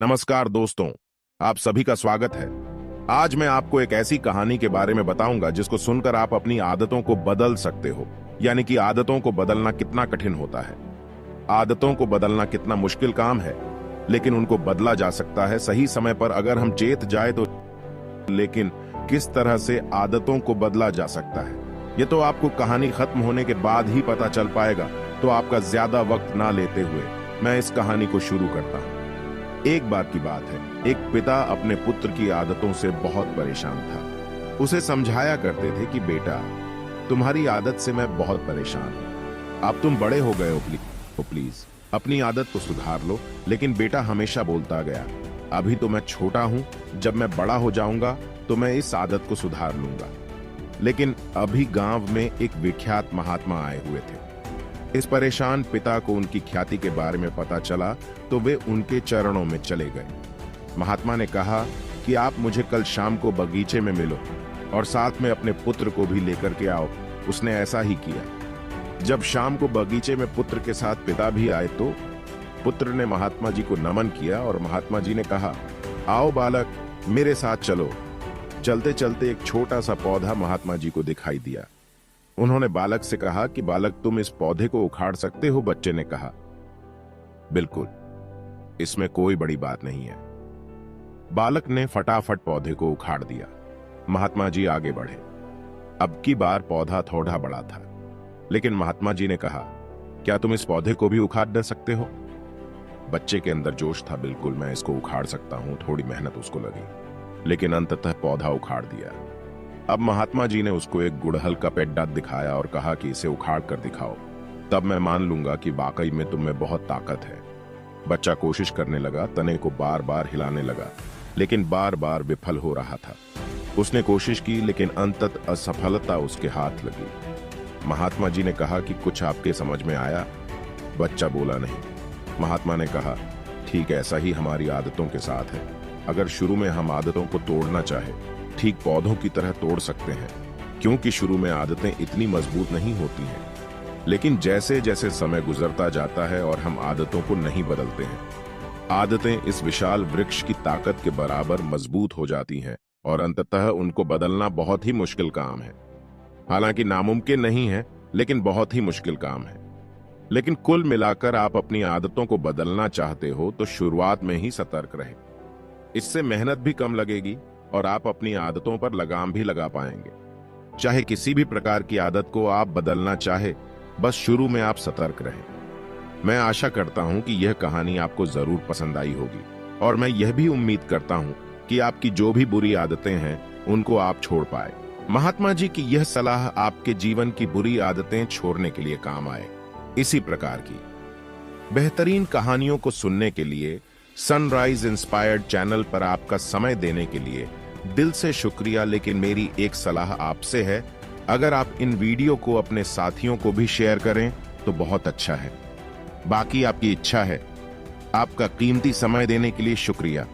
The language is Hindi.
नमस्कार दोस्तों, आप सभी का स्वागत है। आज मैं आपको एक ऐसी कहानी के बारे में बताऊंगा जिसको सुनकर आप अपनी आदतों को बदल सकते हो। यानी कि आदतों को बदलना कितना कठिन होता है, आदतों को बदलना कितना मुश्किल काम है, लेकिन उनको बदला जा सकता है सही समय पर अगर हम चेत जाए तो। लेकिन किस तरह से आदतों को बदला जा सकता है, ये तो आपको कहानी खत्म होने के बाद ही पता चल पाएगा। तो आपका ज्यादा वक्त ना लेते हुए मैं इस कहानी को शुरू करता हूं। एक बार की बात है, एक पिता अपने पुत्र की आदतों से बहुत परेशान था। उसे समझाया करते थे कि बेटा, तुम्हारी आदत से मैं बहुत परेशान हूं। अब तुम बड़े हो गए हो, प्लीज अपनी आदत को सुधार लो। लेकिन बेटा हमेशा बोलता गया, अभी तो मैं छोटा हूं, जब मैं बड़ा हो जाऊंगा तो मैं इस आदत को सुधार लूंगा। लेकिन अभी गांव में एक विख्यात महात्मा आए हुए थे। इस परेशान पिता को उनकी ख्याति के बारे में पता चला तो वे उनके चरणों में चले गए। महात्मा ने कहा कि आप मुझे कल शाम को बगीचे में मिलो और साथ में अपने पुत्र को भी लेकर के आओ। उसने ऐसा ही किया। जब शाम को बगीचे में पुत्र के साथ पिता भी आए तो पुत्र ने महात्मा जी को नमन किया और महात्मा जी ने कहा, आओ बालक, मेरे साथ चलो। चलते चलते एक छोटा सा पौधा महात्मा जी को दिखाई दिया। उन्होंने बालक से कहा कि बालक, तुम इस पौधे को उखाड़ सकते हो? बच्चे ने कहा, बिल्कुल, इसमें कोई बड़ी बात नहीं है। बालक ने फटाफट पौधे को उखाड़ दिया। महात्मा जी आगे बढ़े। अब की बार पौधा थोड़ा बड़ा था, लेकिन महात्मा जी ने कहा, क्या तुम इस पौधे को भी उखाड़ न सकते हो? बच्चे के अंदर जोश था, बिल्कुल मैं इसको उखाड़ सकता हूं। थोड़ी मेहनत उसको लगी, लेकिन अंततः पौधा उखाड़ दिया। अब महात्मा जी ने उसको एक गुड़हल का पेड्डा दिखाया और कहा कि इसे उखाड़ कर दिखाओ, तब मैं मान लूंगा कि वाकई में तुम में बहुत ताकत है। बच्चा कोशिश करने लगा, तने को बार बार हिलाने लगा, लेकिन बार बार विफल हो रहा था। उसने कोशिश की, लेकिन अंततः असफलता उसके हाथ लगी। महात्मा जी ने कहा कि कुछ आपके समझ में आया? बच्चा बोला नहीं। महात्मा ने कहा, ठीक ऐसा ही हमारी आदतों के साथ है। अगर शुरू में हम आदतों को तोड़ना चाहे, ठीक पौधों की तरह तोड़ सकते हैं, क्योंकि शुरू में आदतें इतनी मजबूत नहीं होती हैं। लेकिन जैसे जैसे समय गुजरता जाता है और हम आदतों को नहीं बदलते हैं, आदतें इस विशाल वृक्ष की ताकत के बराबर मजबूत हो जाती हैं और अंततः उनको बदलना बहुत ही मुश्किल काम है। हालांकि नामुमकिन नहीं है, लेकिन बहुत ही मुश्किल काम है। लेकिन कुल मिलाकर आप अपनी आदतों को बदलना चाहते हो तो शुरुआत में ही सतर्क रहें। इससे मेहनत भी कम लगेगी और आप अपनी आदतों पर लगाम भी लगा पाएंगे। चाहे किसी भी प्रकार की आदत को आप बदलना चाहे, बस शुरू में आप सतर्क रहें। मैं आशा करता हूं कि यह कहानी आपको जरूर पसंद आई होगी और मैं यह भी उम्मीद करता हूं कि आपकी जो भी बुरी आदतें हैं उनको आप छोड़ पाए। महात्मा जी की यह सलाह आपके जीवन की बुरी आदतें छोड़ने के लिए काम आए। इसी प्रकार की बेहतरीन कहानियों को सुनने के लिए सनराइज इंस्पायर्ड चैनल पर आपका समय देने के लिए दिल से शुक्रिया। लेकिन मेरी एक सलाह आपसे है, अगर आप इन वीडियो को अपने साथियों को भी शेयर करें तो बहुत अच्छा है। बाकी आपकी इच्छा है। आपका कीमती समय देने के लिए शुक्रिया।